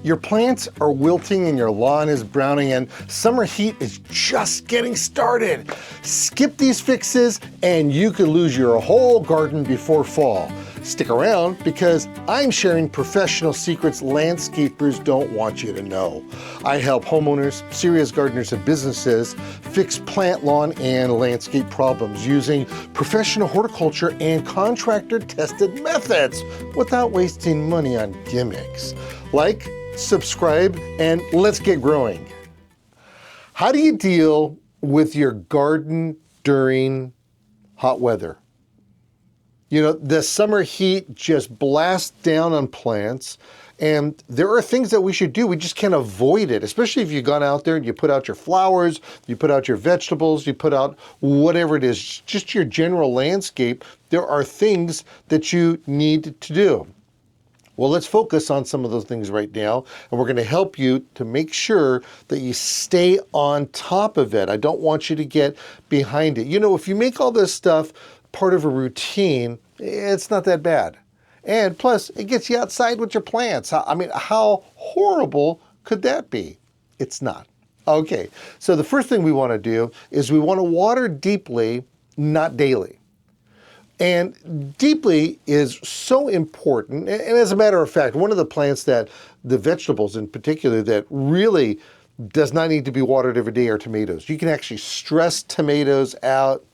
Your plants are wilting and your lawn is browning and summer heat is just getting started. Skip these fixes and you could lose your whole garden before fall. Stick around because I'm sharing professional secrets landscapers don't want you to know. I help homeowners, serious gardeners, and businesses fix plant, lawn, and landscape problems using professional horticulture and contractor-tested methods without wasting money on gimmicks. Like, subscribe, and let's get growing. How do you deal with your garden during hot weather? You know, the summer heat just blasts down on plants, and there are things that we should do. We just can't avoid it, especially if you've gone out there and you put out your flowers, you put out your vegetables, you put out whatever it is, just your general landscape. There are things that you need to do. Well, let's focus on some of those things right now, and we're going to help you to make sure that you stay on top of it. I don't want you to get behind it. You know, if you make all this stuff part of a routine, it's not that bad. And plus, it gets you outside with your plants. I mean, how horrible could that be? It's not. Okay, so the first thing we want to do is we want to water deeply, not daily. And deeply is so important. And as a matter of fact, one of the plants that, the vegetables in particular, that really does not need to be watered every day are tomatoes. You can actually stress tomatoes out.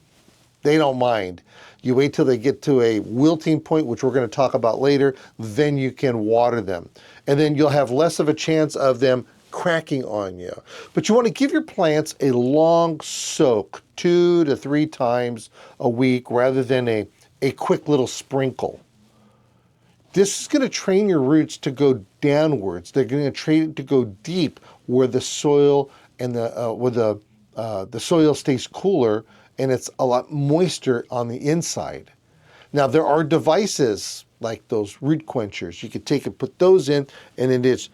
They don't mind. You wait till they get to a wilting point, which we're going to talk about later, then you can water them. And then you'll have less of a chance of them cracking on you. But you want to give your plants a long soak 2 to 3 times a week rather than a quick little sprinkle. This is going to train your roots to go downwards. They're going to train to go deep where the soil and the soil stays cooler and it's a lot moister on the inside. Now there are devices like those root quenchers. You could take and put those in, and it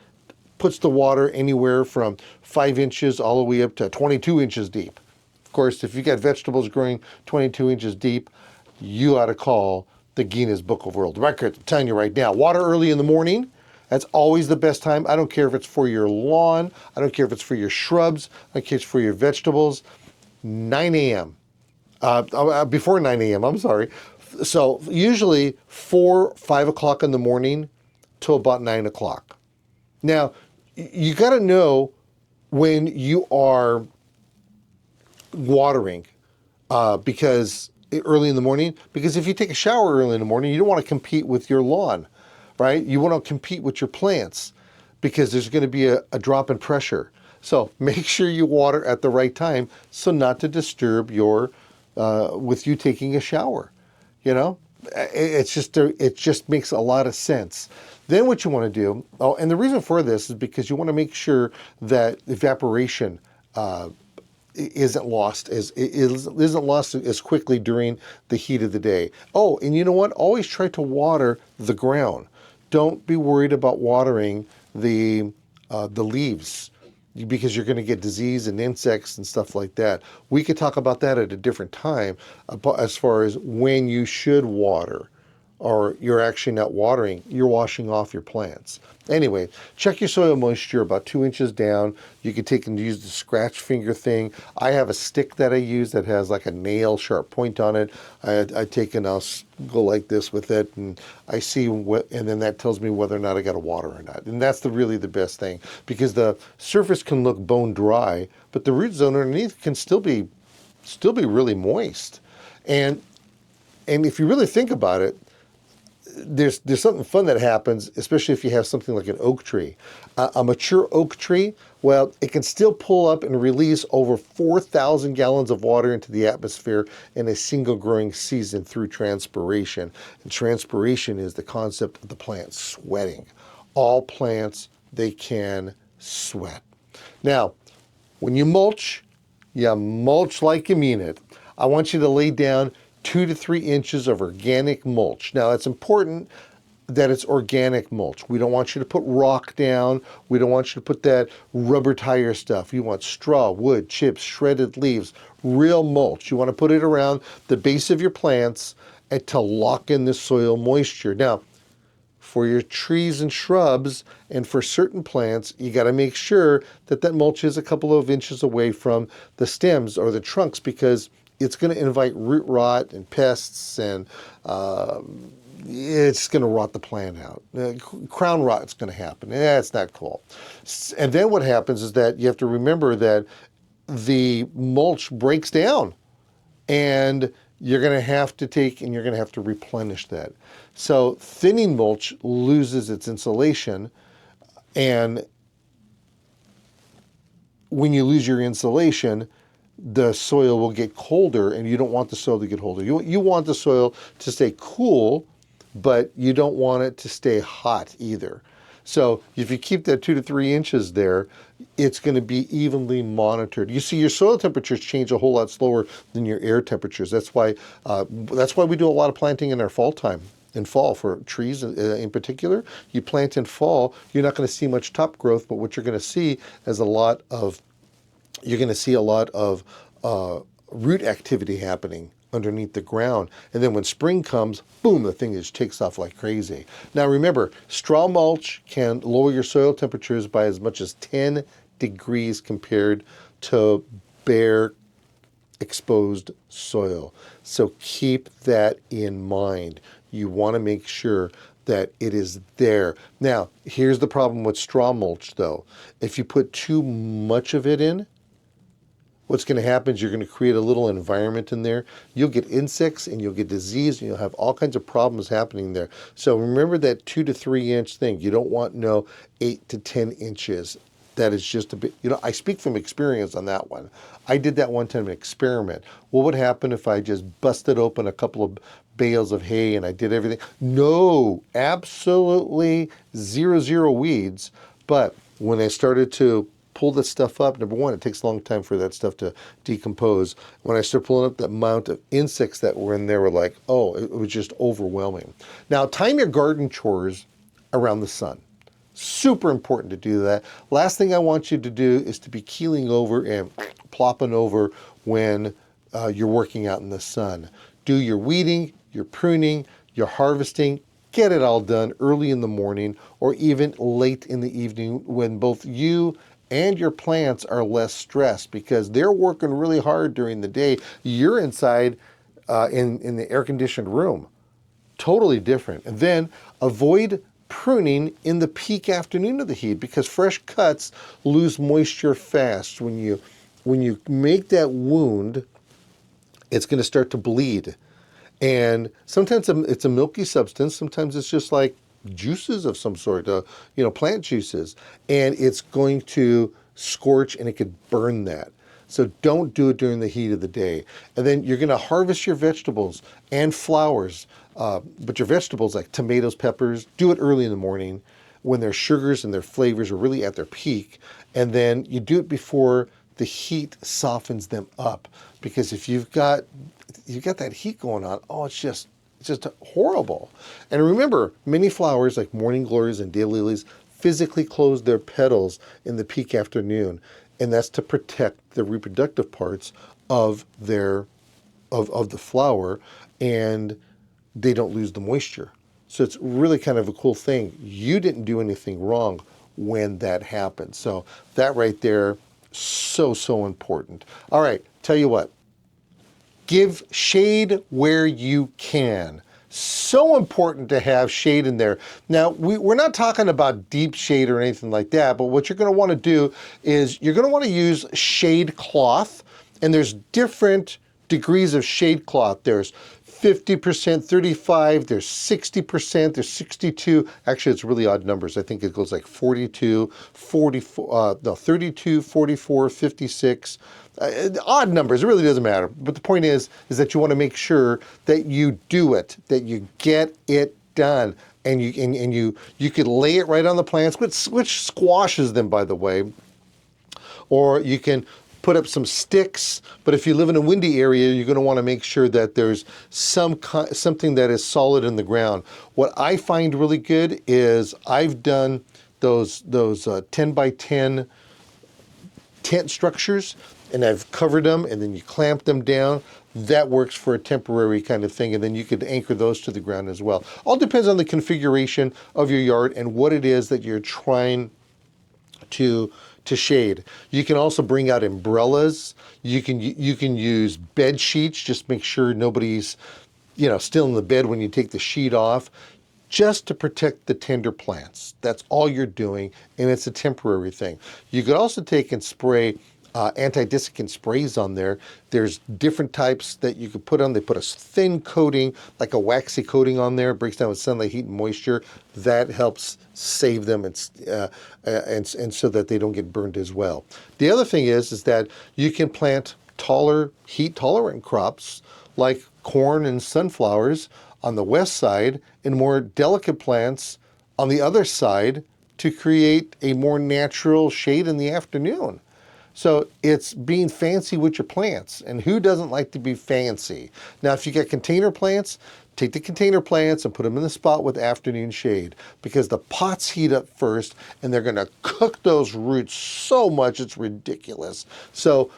puts the water anywhere from 5 inches all the way up to 22 inches deep. Of course, if you got vegetables growing 22 inches deep, you ought to call the Guinness Book of World Records. I'm telling you right now, water early in the morning. That's always the best time. I don't care if it's for your lawn. I don't care if it's for your shrubs. I don't care if it's for your vegetables. 9 a.m. Before 9 a.m., I'm sorry. So usually 5 o'clock in the morning till about 9 o'clock. Now, you got to know when you are watering because early in the morning, because if you take a shower early in the morning, you don't want to compete with your lawn, right? You want to compete with your plants because there's going to be a drop in pressure. So make sure you water at the right time so not to disturb your, with you taking a shower, you know? It just makes a lot of sense. Then what you want to do, and the reason for this is because you want to make sure that evaporation isn't lost as quickly during the heat of the day. Oh, and you know what? Always try to water the ground. Don't be worried about watering the leaves because you're going to get disease and insects and stuff like that. We could talk about that at a different time as far as when you should water, or you're actually not watering, you're washing off your plants. Anyway, check your soil moisture about 2 inches down. You can take and use the scratch finger thing. I have a stick that I use that has like a nail sharp point on it. I take and I'll go like this with it, and I see and then that tells me whether or not I got to water or not. And that's really the best thing, because the surface can look bone dry, but the root zone underneath can still be really moist. And if you really think about it, there's something fun that happens, especially if you have something like an oak tree. A mature oak tree, well, it can still pull up and release over 4,000 gallons of water into the atmosphere in a single growing season through transpiration. And transpiration is the concept of the plant sweating. All plants, they can sweat. Now, when you mulch like you mean it. I want you to lay down 2 to 3 inches of organic mulch. Now, it's important that it's organic mulch. We don't want you to put rock down. We don't want you to put that rubber tire stuff. You want straw, wood, chips, shredded leaves, real mulch. You want to put it around the base of your plants and to lock in the soil moisture. Now, for your trees and shrubs, and for certain plants, you got to make sure that that mulch is a couple of inches away from the stems or the trunks, because it's going to invite root rot and pests, and it's going to rot the plant out. Crown rot is going to happen. It's not cool. And then what happens is that you have to remember that the mulch breaks down, and you're going to have to take and you're going to have to replenish that. So thinning mulch loses its insulation, and when you lose your insulation, the soil will get colder, and you don't want the soil to get colder. You want the soil to stay cool, but you don't want it to stay hot either. So if you keep that 2 to 3 inches there, it's going to be evenly monitored. You see, your soil temperatures change a whole lot slower than your air temperatures. That's why we do a lot of planting in our fall time. In fall, for trees in particular, you plant in fall, you're not going to see much top growth, but what you're going to see is a lot of root activity happening underneath the ground. And then when spring comes, boom, the thing just takes off like crazy. Now remember, straw mulch can lower your soil temperatures by as much as 10 degrees compared to bare exposed soil. So keep that in mind. You want to make sure that it is there. Now, here's the problem with straw mulch though. If you put too much of it in, what's going to happen is you're going to create a little environment in there. You'll get insects and you'll get disease and you'll have all kinds of problems happening there. So remember that 2 to 3 inch thing. You don't want 8 to 10 inches. That is just a bit, I speak from experience on that one. I did that one time, an experiment. What would happen if I just busted open a couple of bales of hay and I did everything? No, absolutely zero weeds. But when I started to pull this stuff up, number one, it takes a long time for that stuff to decompose. When I started pulling up, the amount of insects that were in there were like, oh, it was just overwhelming. Now, time your garden chores around the sun. Super important to do that. Last thing I want you to do is to be keeling over and plopping over when you're working out in the sun. Do your weeding, your pruning, your harvesting. Get it all done early in the morning or even late in the evening when both you and your plants are less stressed, because they're working really hard during the day. You're inside in the air-conditioned room. Totally different. And then avoid pruning in the peak afternoon of the heat, because fresh cuts lose moisture fast. When you make that wound, it's going to start to bleed. And sometimes it's a milky substance. Sometimes it's just like juices of some sort, plant juices. And it's going to scorch and it could burn that. So don't do it during the heat of the day. And then you're going to harvest your vegetables and flowers. But your vegetables like tomatoes, peppers, do it early in the morning when their sugars and their flavors are really at their peak. And then you do it before the heat softens them up. Because if you've got that heat going on, it's just horrible. And remember, many flowers like morning glories and daylilies physically close their petals in the peak afternoon. And that's to protect the reproductive parts of the flower, and they don't lose the moisture. So it's really kind of a cool thing. You didn't do anything wrong when that happened. So that right there, so important. All right, tell you what, give shade where you can. So important to have shade in there. Now, we're not talking about deep shade or anything like that, but what you're going to want to do is you're going to want to use shade cloth, and there's different degrees of shade cloth. There's 50%, 35, there's 60%, there's 62. Actually, it's really odd numbers. I think it goes like 42, 44, 32, 44, 56. Odd numbers, it really doesn't matter. But the point is that you want to make sure that you do it, that you get it done. And you could lay it right on the plants, which squashes them, by the way. Or you can put up some sticks, but if you live in a windy area, you're going to want to make sure that there's something that is solid in the ground. What I find really good is I've done those 10 by 10 tent structures, and I've covered them, and then you clamp them down. That works for a temporary kind of thing, and then you could anchor those to the ground as well. All depends on the configuration of your yard and what it is that you're trying to shade. You can also bring out umbrellas. You can use bed sheets. Just make sure nobody's still in the bed when you take the sheet off, just to protect the tender plants. That's all you're doing, and it's a temporary thing. You could also take and spray anti-desiccant sprays on there. There's different types that you could put on. They put a thin coating, like a waxy coating on there, breaks down with sunlight, heat, and moisture. That helps save them and so that they don't get burned as well. The other thing is that you can plant taller, heat-tolerant crops like corn and sunflowers on the west side and more delicate plants on the other side to create a more natural shade in the afternoon. So it's being fancy with your plants, and who doesn't like to be fancy? Now, if you got container plants, take the container plants and put them in the spot with afternoon shade, because the pots heat up first and they're gonna cook those roots so much it's ridiculous. So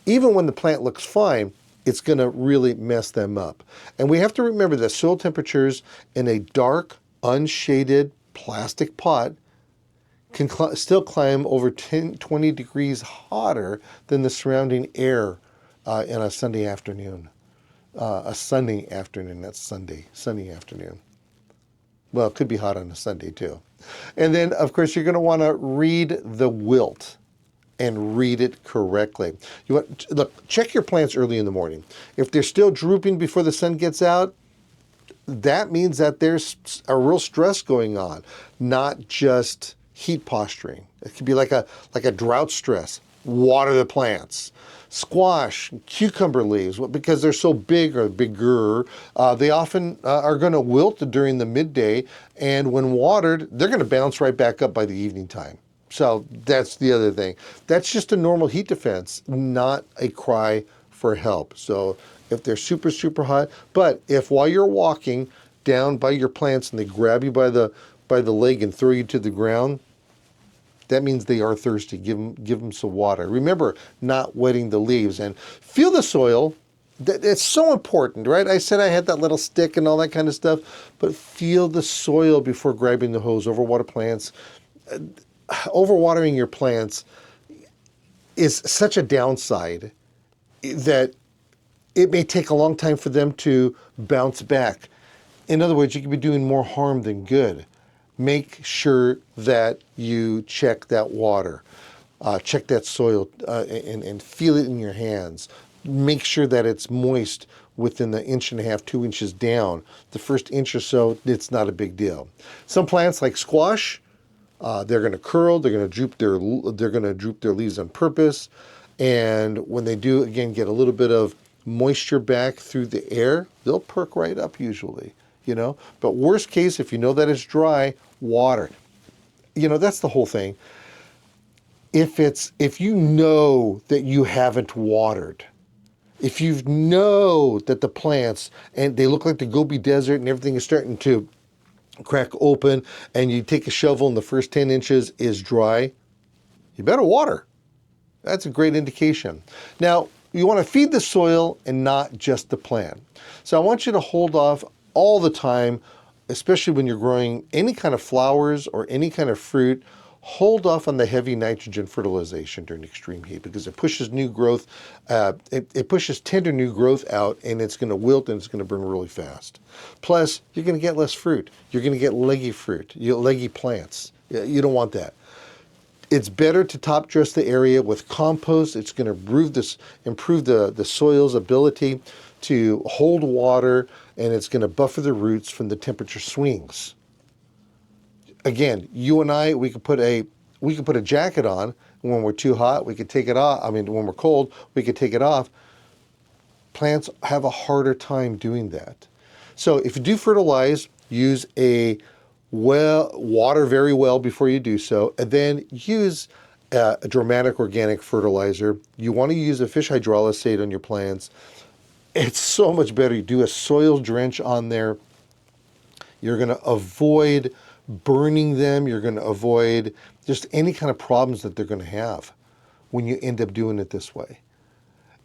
even when the plant looks fine, it's gonna really mess them up. And we have to remember that soil temperatures in a dark, unshaded plastic pot can still climb over 20 degrees hotter than the surrounding air in a Sunday afternoon. A sunny afternoon, not Sunday, sunny afternoon. Well, it could be hot on a Sunday too. And then, of course, you're going to want to read the wilt and read it correctly. Look, check your plants early in the morning. If they're still drooping before the sun gets out, that means that there's a real stress going on, not just heat posturing. It could be like a drought stress. Water the plants. Squash, cucumber leaves, because they're so big or bigger, they often are going to wilt during the midday, and when watered, they're going to bounce right back up by the evening time. So that's the other thing. That's just a normal heat defense, not a cry for help. So if they're super, super hot, but if while you're walking down by your plants and they grab you by the leg and throw you to the ground, that means they are thirsty. Give them some water. Remember, not wetting the leaves, and feel the soil. It's so important, right? I said I had that little stick and all that kind of stuff, but feel the soil before grabbing the hose. Overwater plants. Overwatering your plants is such a downside that it may take a long time for them to bounce back. In other words, you could be doing more harm than good. Make sure that you check that water, check that soil, and feel it in your hands. Make sure that it's moist within the 1.5 inches, 2 inches down. The first inch or so, it's not a big deal. Some plants like squash, they're going to curl. They're going to droop their leaves on purpose, and when they do, again, get a little bit of moisture back through the air, they'll perk right up usually. But worst case, if you know that it's dry, water. That's the whole thing. If you know that you haven't watered, if you know that the plants, and they look like the Gobi Desert and everything is starting to crack open, and you take a shovel and the first 10 inches is dry, you better water. That's a great indication. Now, you want to feed the soil and not just the plant. So I want you to hold off all the time, especially when you're growing any kind of flowers or any kind of fruit. Hold off on the heavy nitrogen fertilization during extreme heat, because it pushes new growth, it pushes tender new growth out, and it's going to wilt and it's going to burn really fast. Plus, you're going to get less fruit. You're going to get leggy fruit, leggy plants. You don't want that. It's better to top dress the area with compost. It's going to improve the soil's ability to hold water, and it's going to buffer the roots from the temperature swings. Again, you and I, we could put a jacket on. When we're too hot, we could take it off. When we're cold, we could take it off. Plants have a harder time doing that. So if you do fertilize, use water very well before you do so, and then use a dramatic organic fertilizer. You want to use a fish hydrolysate on your plants. It's so much better. You do a soil drench on there. You're going to avoid burning them. You're going to avoid just any kind of problems that they're going to have when you end up doing it this way.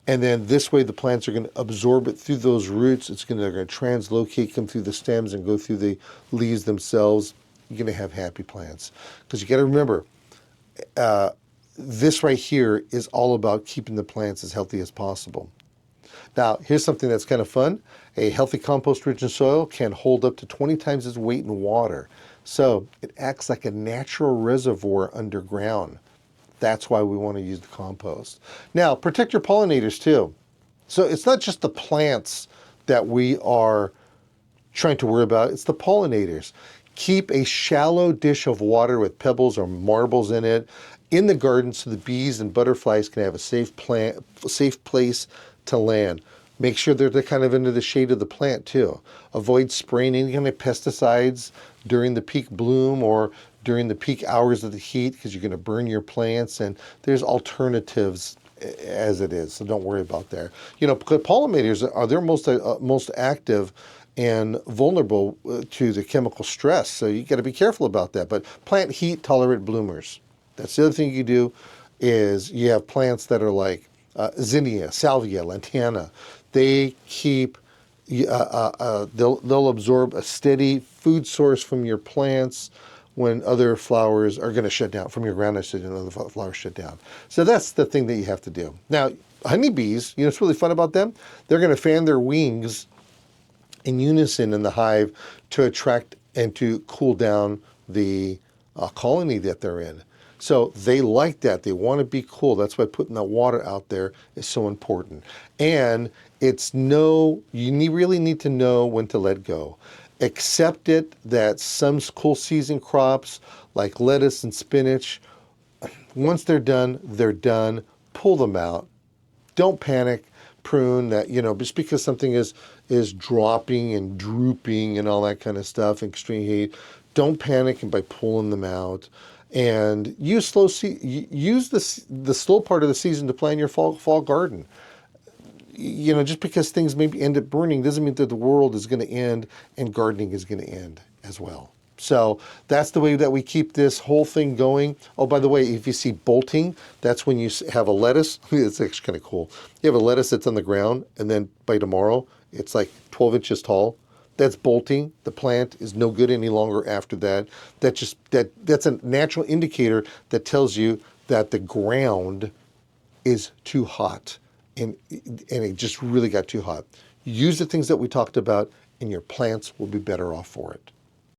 And then this way the plants are going to absorb it through those roots. They're going to translocate, come through the stems and go through the leaves themselves. You're going to have happy plants. Because you got to remember, this right here is all about keeping the plants as healthy as possible. Now, here's something that's kind of fun. A healthy compost-rich in soil can hold up to 20 times its weight in water. So it acts like a natural reservoir underground. That's why we want to use the compost. Now, protect your pollinators too. So it's not just the plants that we are trying to worry about, it's the pollinators. Keep a shallow dish of water with pebbles or marbles in it in the garden so the bees and butterflies can have a safe place to land. Make sure they're kind of into the shade of the plant too. Avoid spraying any kind of pesticides during the peak bloom or during the peak hours of the heat because you're going to burn your plants, and there's alternatives as it is, so don't worry about that. Pollinators are they're most active and vulnerable to the chemical stress, so you got to be careful about that. But plant heat tolerant bloomers. That's the other thing you do is you have plants that are like zinnia, salvia, lantana. They keep, they'll absorb a steady food source from your plants when other flowers are going to shut down, from your ground, and other flowers shut down. So that's the thing that you have to do. Now, honeybees, what's really fun about them? They're going to fan their wings in unison in the hive to attract and to cool down the colony that they're in. So they like that. They want to be cool. That's why putting the water out there is so important. And you really need to know when to let go. Accept it that some cool season crops like lettuce and spinach, once they're done, pull them out. Don't panic, prune that, just because something is dropping and drooping and all that kind of stuff, extreme heat, don't panic by pulling them out. And use the slow part of the season to plan your fall garden. Just because things maybe end up burning doesn't mean that the world is going to end and gardening is going to end as well. So that's the way that we keep this whole thing going. Oh, by the way, if you see bolting, that's when you have a lettuce. It's actually kind of cool. You have a lettuce that's on the ground, and then by tomorrow, it's like 12 inches tall. That's bolting. The plant is no good any longer after that. That's a natural indicator that tells you that the ground is too hot, and it just really got too hot. Use the things that we talked about, and your plants will be better off for it.